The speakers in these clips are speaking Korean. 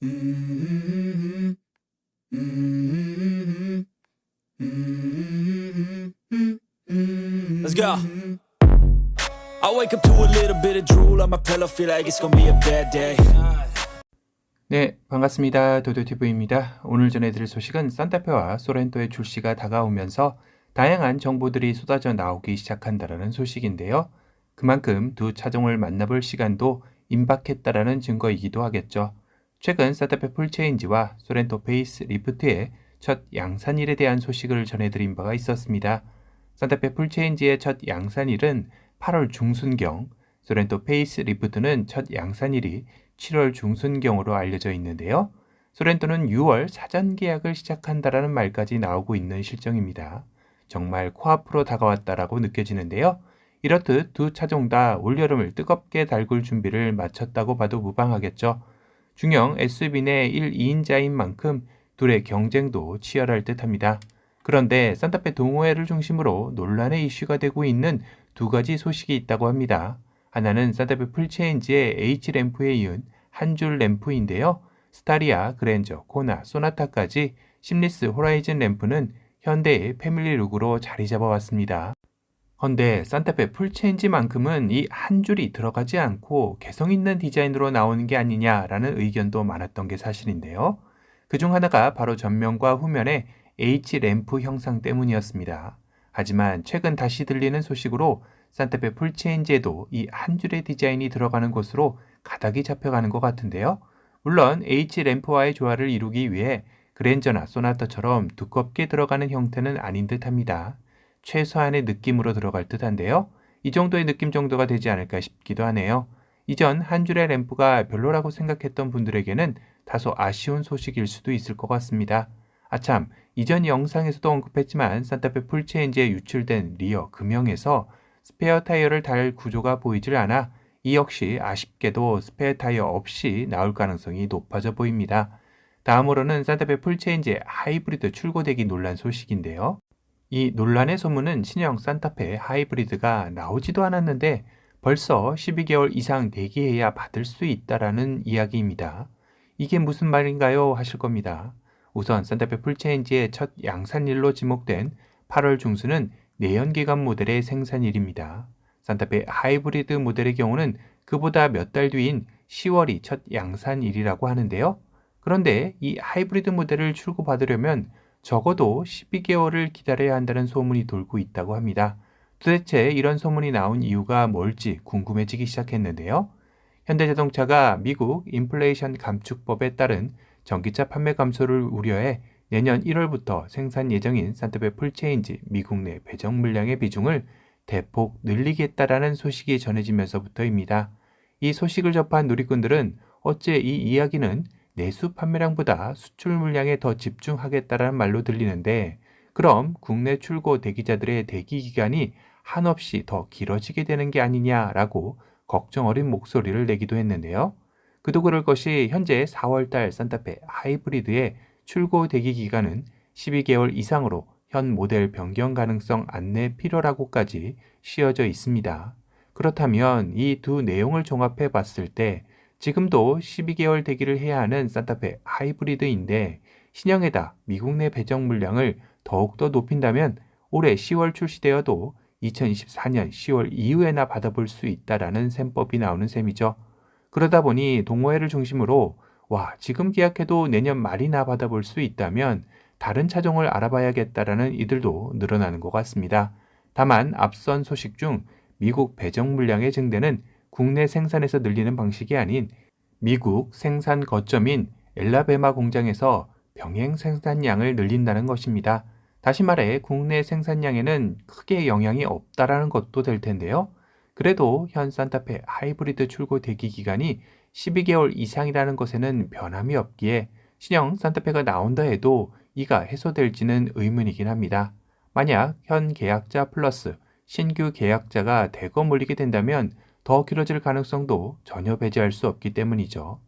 Mm-hmm. Mm-hmm. Mm-hmm. Let's go. I wake up to a little bit of drool on my pillow, feel like it's gonna be a bad day. 네, 반갑습니다. 도도TV입니다. 오늘 전해드릴 소식은 산타페와 소렌토의 출시가 다가오면서 다양한 정보들이 쏟아져 나오기 시작한다는 소식인데요. 그만큼 두 차종을 만나볼 시간도 임박했다라는 증거이기도 하겠죠. 최근 산타페 풀체인지와 소렌토 페이스 리프트의 첫 양산일에 대한 소식을 전해드린 바가 있었습니다. 산타페 풀체인지의 첫 양산일은 8월 중순경, 소렌토 페이스 리프트는 첫 양산일이 7월 중순경으로 알려져 있는데요. 소렌토는 6월 사전 계약을 시작한다라는 말까지 나오고 있는 실정입니다. 정말 코앞으로 다가왔다라고 느껴지는데요. 이렇듯 두 차종 다 올여름을 뜨겁게 달굴 준비를 마쳤다고 봐도 무방하겠죠. 중형 SUV 내 1, 2인자인 만큼 둘의 경쟁도 치열할 듯합니다. 그런데 산타페 동호회를 중심으로 논란의 이슈가 되고 있는 두 가지 소식이 있다고 합니다. 하나는 산타페 풀체인지의 H램프에 이은 한 줄 램프인데요. 스타리아, 그랜저, 코나, 소나타까지 심리스 호라이즌 램프는 현대의 패밀리 룩으로 자리 잡아왔습니다. 헌데 산타페 풀체인지만큼은 이 한 줄이 들어가지 않고 개성 있는 디자인으로 나오는 게 아니냐라는 의견도 많았던 게 사실인데요. 그중 하나가 바로 전면과 후면의 H램프 형상 때문이었습니다. 하지만 최근 다시 들리는 소식으로 산타페 풀체인지에도 이 한 줄의 디자인이 들어가는 것으로 가닥이 잡혀가는 것 같은데요. 물론 H램프와의 조화를 이루기 위해 그랜저나 소나타처럼 두껍게 들어가는 형태는 아닌 듯합니다. 최소한의 느낌으로 들어갈 듯한데요. 이 정도의 느낌 정도가 되지 않을까 싶기도 하네요. 이전 한 줄의 램프가 별로라고 생각했던 분들에게는 다소 아쉬운 소식일 수도 있을 것 같습니다. 아참, 이전 영상에서도 언급했지만 산타페 풀체인지에 유출된 리어 금형에서 스페어 타이어를 달 구조가 보이질 않아 이 역시 아쉽게도 스페어 타이어 없이 나올 가능성이 높아져 보입니다. 다음으로는 산타페 풀체인지의 하이브리드 출고되기 논란 소식인데요. 이 논란의 소문은 신형 산타페 하이브리드가 나오지도 않았는데 벌써 12개월 이상 대기해야 받을 수 있다라는 이야기입니다. 이게 무슨 말인가요? 하실 겁니다. 우선 산타페 풀체인지의 첫 양산일로 지목된 8월 중순은 내연기관 모델의 생산일입니다. 산타페 하이브리드 모델의 경우는 그보다 몇 달 뒤인 10월이 첫 양산일이라고 하는데요. 그런데 이 하이브리드 모델을 출고받으려면 적어도 12개월을 기다려야 한다는 소문이 돌고 있다고 합니다. 도대체 이런 소문이 나온 이유가 뭘지 궁금해지기 시작했는데요. 현대자동차가 미국 인플레이션 감축법에 따른 전기차 판매 감소를 우려해 내년 1월부터 생산 예정인 산타페 풀체인지 미국 내 배정 물량의 비중을 대폭 늘리겠다라는 소식이 전해지면서부터입니다. 이 소식을 접한 누리꾼들은 어째 이 이야기는 내수 판매량보다 수출 물량에 더 집중하겠다라는 말로 들리는데 그럼 국내 출고 대기자들의 대기 기간이 한없이 더 길어지게 되는 게 아니냐라고 걱정 어린 목소리를 내기도 했는데요. 그도 그럴 것이 현재 4월달 산타페 하이브리드의 출고 대기 기간은 12개월 이상으로 현 모델 변경 가능성 안내 필요라고까지 씌어져 있습니다. 그렇다면 이 두 내용을 종합해 봤을 때 지금도 12개월 대기를 해야 하는 산타페 하이브리드인데 신형에다 미국 내 배정 물량을 더욱더 높인다면 올해 10월 출시되어도 2024년 10월 이후에나 받아볼 수 있다라는 셈법이 나오는 셈이죠. 그러다 보니 동호회를 중심으로 지금 계약해도 내년 말이나 받아볼 수 있다면 다른 차종을 알아봐야겠다라는 이들도 늘어나는 것 같습니다. 다만 앞선 소식 중 미국 배정 물량의 증대는 국내 생산에서 늘리는 방식이 아닌 미국 생산 거점인 엘라베마 공장에서 병행 생산량을 늘린다는 것입니다. 다시 말해 국내 생산량에는 크게 영향이 없다라는 것도 될 텐데요. 그래도 현 산타페 하이브리드 출고 대기 기간이 12개월 이상이라는 것에는 변함이 없기에 신형 산타페가 나온다 해도 이가 해소될지는 의문이긴 합니다. 만약 현 계약자 플러스 신규 계약자가 대거 몰리게 된다면 더 길어질 가능성도 전혀 배제할 수 없기 때문이죠.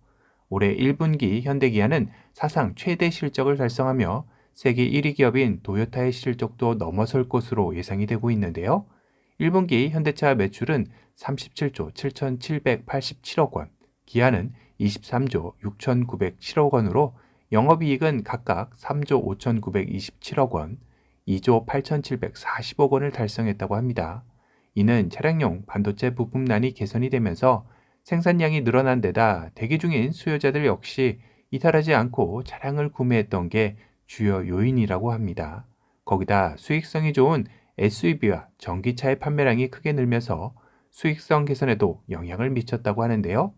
올해 1분기 현대기아는 사상 최대 실적을 달성하며 세계 1위 기업인 도요타의 실적도 넘어설 것으로 예상이 되고 있는데요. 1분기 현대차 매출은 37조 7,787억 원, 기한은 23조 6,907억 원으로 영업이익은 각각 3조 5,927억 원, 2조 8,740억 원을 달성했다고 합니다. 이는 차량용 반도체 부품난이 개선이 되면서 생산량이 늘어난 데다 대기 중인 수요자들 역시 이탈하지 않고 차량을 구매했던 게 주요 요인이라고 합니다. 거기다 수익성이 좋은 SUV와 전기차의 판매량이 크게 늘면서 수익성 개선에도 영향을 미쳤다고 하는데요.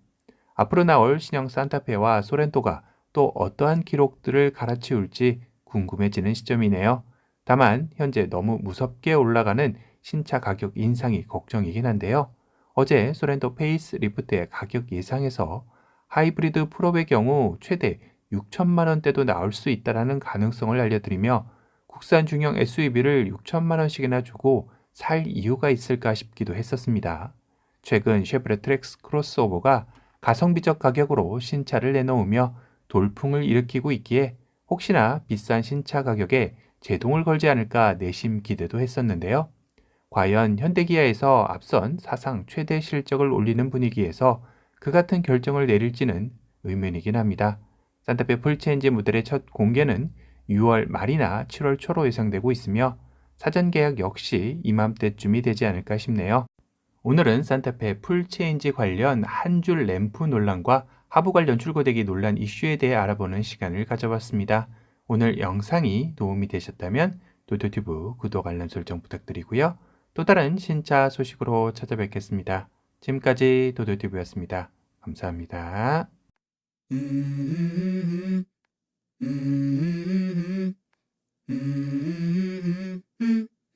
앞으로 나올 신형 산타페와 소렌토가 또 어떠한 기록들을 갈아치울지 궁금해지는 시점이네요. 다만 현재 너무 무섭게 올라가는 신차 가격 인상이 걱정이긴 한데요. 어제 소렌토 페이스 리프트의 가격 예상에서 하이브리드 풀업의 경우 최대 6천만 원대도 나올 수 있다는 가능성을 알려드리며 국산 중형 SUV를 6천만 원씩이나 주고 살 이유가 있을까 싶기도 했었습니다. 최근 쉐보레 트랙스 크로스오버가 가성비적 가격으로 신차를 내놓으며 돌풍을 일으키고 있기에 혹시나 비싼 신차 가격에 제동을 걸지 않을까 내심 기대도 했었는데요. 과연 현대기아에서 앞선 사상 최대 실적을 올리는 분위기에서 그 같은 결정을 내릴지는 의문이긴 합니다. 산타페 풀체인지 모델의 첫 공개는 6월 말이나 7월 초로 예상되고 있으며 사전 계약 역시 이맘때쯤이 되지 않을까 싶네요. 오늘은 산타페 풀체인지 관련 한 줄 램프 논란과 하부 관련 출고대기 논란 이슈에 대해 알아보는 시간을 가져봤습니다. 오늘 영상이 도움이 되셨다면 도도튜브 구독 알람 설정 부탁드리고요. 또 다른 신차 소식으로 찾아뵙겠습니다. 지금까지 도도튜브였습니다. 감사합니다.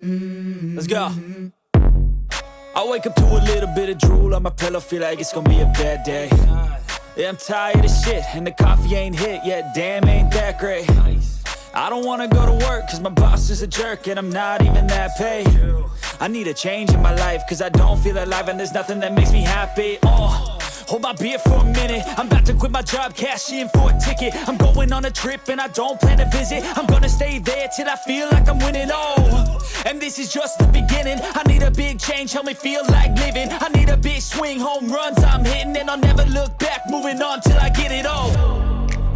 Let's go. I wake up to a little bit of drool on my pillow, feel like it's gonna be a bad day. Yeah, I'm tired of shit, and the coffee ain't hit yet, damn, ain't that great. I don't wanna go to work, cause my boss is a jerk, and I'm not even that paid. I need a change in my life, cause I don't feel alive, and there's nothing that makes me happy. Hold my beer for a minute, I'm about to quit my job, cash in for a ticket. I'm going on a trip, and I don't plan to visit. I'm gonna stay there till I feel like I'm winning, and this is just the beginning. I need a big change, help me feel like living. I need a big swing, home runs I'm hitting, and I'll never look back, moving on till I get it all.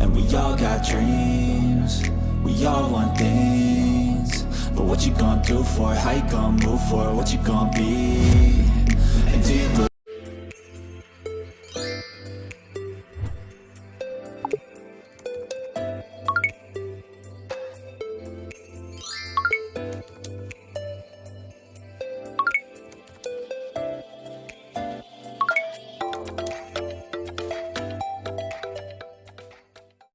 And we all got dreams, we all want things, but what you gonna do for it? How you gonna move for it? What you gonna be? And do you